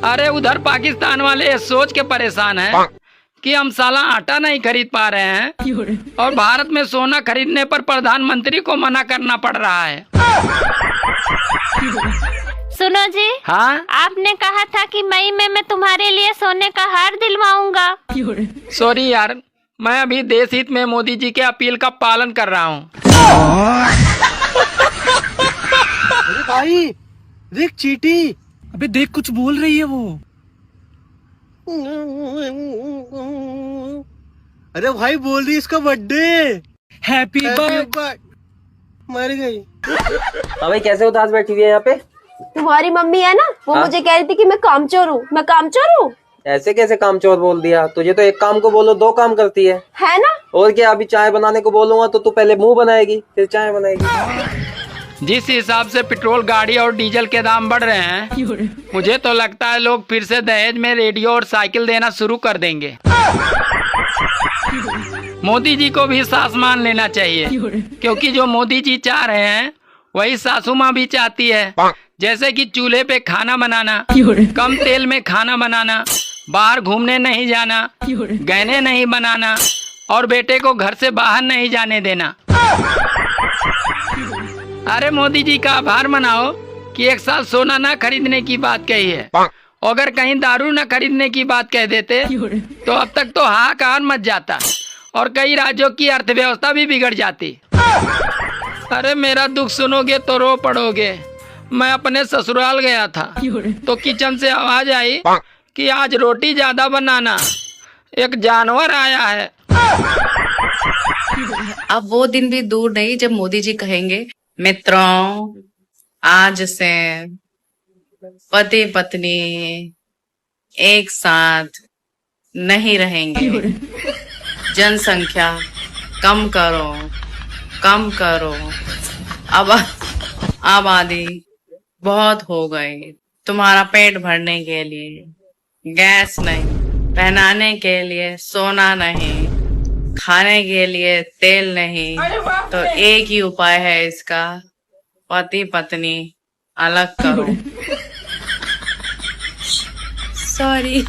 अरे उधर पाकिस्तान वाले ये सोच के परेशान हैं कि हम साला आटा नहीं खरीद पा रहे हैं और भारत में सोना खरीदने पर प्रधानमंत्री को मना करना पड़ रहा है। सुनो जी। हाँ, आपने कहा था कि मई में मैं तुम्हारे लिए सोने का हार दिलवाऊंगा। सॉरी यार, मैं अभी देश हित में मोदी जी के अपील का पालन कर रहा हूँ। अरे भाई देख चीटी, अबे देख कुछ बोल रही है वो। अरे भाई बोल रही इसका बर्थडे हैप्पी बर्थडे। मर गई। हाँ भाई, कैसे उदास बैठी हुई है यहाँ पे? तुम्हारी मम्मी है ना, वो हाँ? मुझे कह रही थी कि मैं कामचोर हूँ। मैं कामचोर हूँ? ऐसे कैसे कामचोर बोल दिया? तुझे तो एक काम को बोलो दो काम करती है ना? और क्या, अभी चाय बनाने को बोलूंगा तो तू पहले मुंह बनाएगी फिर चाय बनाएगी। जिस हिसाब से पेट्रोल, गाड़ी और डीजल के दाम बढ़ रहे हैं, मुझे तो लगता है लोग फिर से दहेज में रेडियो और साइकिल देना शुरू कर देंगे। मोदी जी को भी सास मान लेना चाहिए, क्योंकि जो मोदी जी चाह रहे हैं वही सासू माँ भी चाहती है। जैसे कि चूल्हे पे खाना बनाना, कम तेल में खाना बनाना, बाहर घूमने नहीं जाना, गहने नहीं बनाना और बेटे को घर से बाहर नहीं जाने देना। अरे मोदी जी का आभार मनाओ कि एक साल सोना ना खरीदने की बात कही है। अगर कहीं दारू न खरीदने की बात कह देते तो अब तक तो हाहाकार मच जाता और कई राज्यों की अर्थव्यवस्था भी बिगड़ जाती। अरे मेरा दुख सुनोगे तो रो पड़ोगे। मैं अपने ससुराल गया था तो किचन से आवाज आई कि आज रोटी ज्यादा बनाना, एक जानवर आया है। अब वो दिन भी दूर नहीं जब मोदी जी कहेंगे, मित्रों आज से पति पत्नी एक साथ नहीं रहेंगे, जनसंख्या कम करो कम करो, अब आबादी बहुत हो गई, तुम्हारा पेट भरने के लिए गैस नहीं, पहनाने के लिए सोना नहीं, खाने के लिए तेल नहीं, तो एक ही उपाय है इसका, पति पत्नी अलग करो। सॉरी।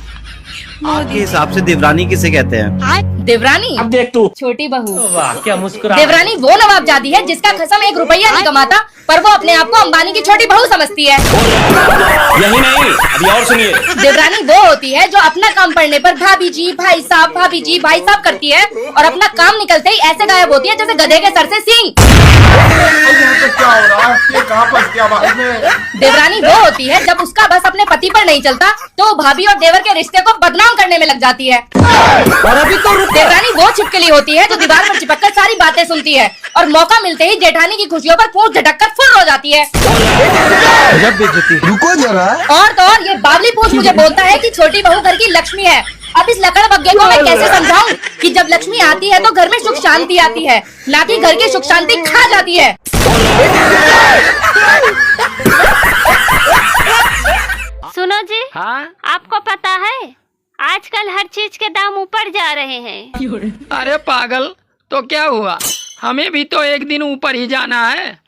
आपके हिसाब से देवरानी किसे कहते हैं? देवरानी? अब देख तू, छोटी बहू। वाह क्या मुस्कुरा। देवरानी वो नवाबजादी है जिसका कसम 1 रुपया नहीं कमाता, पर वो अपने आप को अंबानी की छोटी बहू समझती है। यही नहीं, अभी और सुनिए। देवरानी वो होती है जो अपना काम पड़ने पर भाभी जी भाई साहब, भाभी जी भाई साहब करती है और अपना काम निकलते ही ऐसे गायब होती है जैसे गधे के सर से सींग। क्या हो रहा है? ये कहाँ फंस गया भाई में? देवरानी वो होती है जब उसका बस अपने पति पर नहीं चलता तो वो भाभी और देवर के रिश्ते को बदनाम करने में लग जाती है। और अभी तो देवरानी वो छिपकली होती है जो दीवार पर चिपक कर सारी बातें सुनती है और मौका मिलते ही जेठानी की खुशियों पर पूंछ झटक कर फुर्र हो जाती है। रुको जरा। और तो और ये बावली पूंछ मुझे बोलता है कि छोटी बहू घर की लक्ष्मी है। अब इस लकड़ बग्गे को मैं कैसे समझाऊं कि जब लक्ष्मी आती है तो घर में सुख शांति आती है, ना कि घर की सुख शांति खा जाती है। सुनो जी। हाँ, आपको पता है आजकल हर चीज के दाम ऊपर जा रहे हैं। अरे पागल, तो क्या हुआ, हमें भी तो एक दिन ऊपर ही जाना है।